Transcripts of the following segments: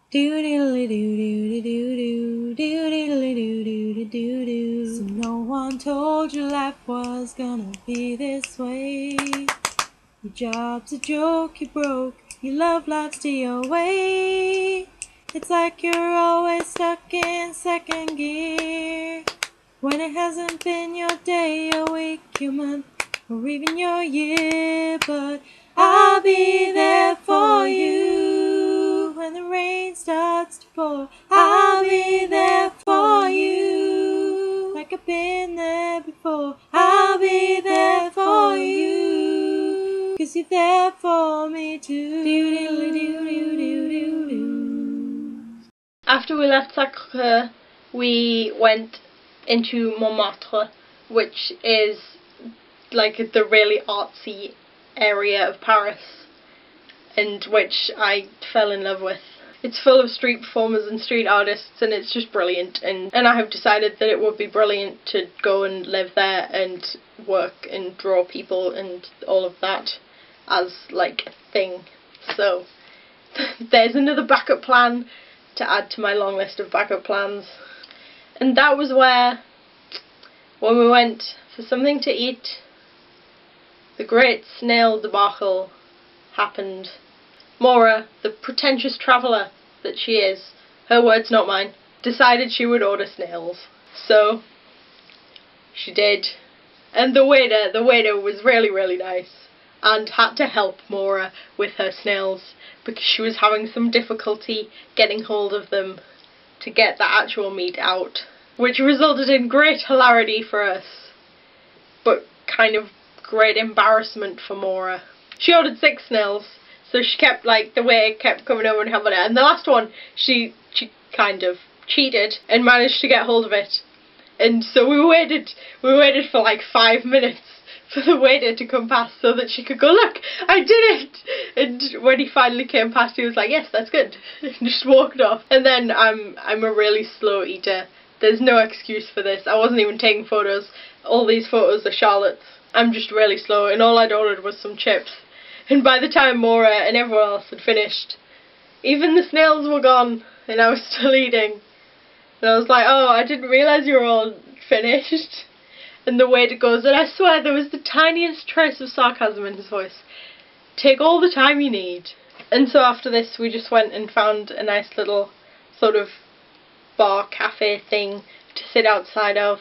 So no one told you life was gonna be this way. Your job's a joke, you broke, your love life's DOA. It's like you're always stuck in second gear, when it hasn't been your day, your week, your month, or even your year. But I'll be there for you when the rain starts to pour. I'll be there for you like I've been there before. I'll be there for you 'cause you're there for me too. After we left Sacré-Cœur, we went into Montmartre, which is like the really artsy area of Paris, and which I fell in love with. It's full of street performers and street artists, and it's just brilliant, and I have decided that it would be brilliant to go and live there and work and draw people and all of that as like a thing. So there's another backup plan to add to my long list of backup plans. And that was where, when we went for something to eat, the great Snail debacle happened. Maura, the pretentious traveller that she is, her words not mine, decided she would order snails. So she did. And the waiter was really, really nice and had to help Maura with her snails because she was having some difficulty getting hold of them to get the actual meat out, which resulted in great hilarity for us, but kind of great embarrassment for Maura. She ordered 6 snails, so she kept, like, the waiter kept coming over and helping her, and the last one, she kind of cheated and managed to get hold of it. And so we waited for like 5 minutes for the waiter to come past so that she could go, "Look, I did it!" And when he finally came past, he was like, "Yes, that's good," and just walked off. And then I'm a really slow eater. There's no excuse for this. I wasn't even taking photos. All these photos are Charlotte's. I'm just really slow, and all I'd ordered was some chips. And by the time Maura and everyone else had finished, even the snails were gone, and I was still eating. And I was like, "Oh, I didn't realise you were all finished." And the waiter goes, and I swear there was the tiniest trace of sarcasm in his voice, "Take all the time you need." And so after this we just went and found a nice little sort of bar cafe thing to sit outside of,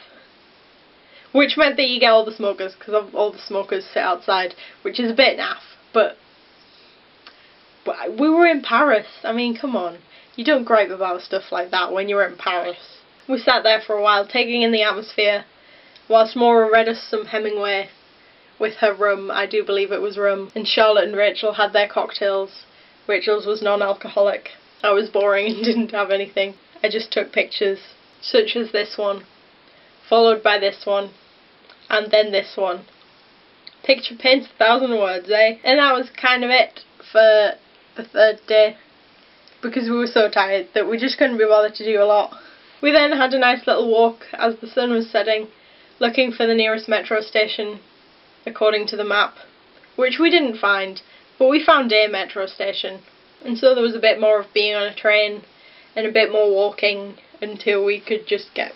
which meant that you get all the smokers, because all the smokers sit outside, which is a bit naff, but we were in Paris. I mean, come on. You don't gripe about stuff like that when you're in Paris. We sat there for a while, taking in the atmosphere, whilst Maura read us some Hemingway with her rum. I do believe it was rum. And Charlotte and Rachel had their cocktails. Rachel's was non-alcoholic. I was boring and didn't have anything. I just took pictures, such as this one, followed by this one, and then this one. Picture paints 1,000 words, eh? And that was kind of it for the third day, because we were so tired that we just couldn't be bothered to do a lot. We then had a nice little walk as the sun was setting, looking for the nearest metro station, according to the map, which we didn't find, but we found a metro station. And so there was a bit more of being on a train, and a bit more walking, until we could just get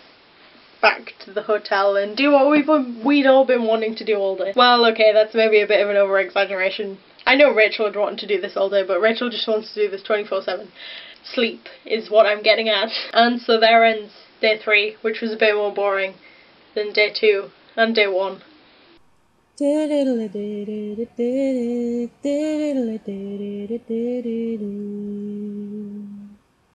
back to the hotel and do what we'd all been wanting to do all day. Well, okay, that's maybe a bit of an over-exaggeration. I know Rachel would want to do this all day, but Rachel just wants to do this 24/7. Sleep is what I'm getting at. And so there ends day 3, which was a bit more boring than day 2 and day 1.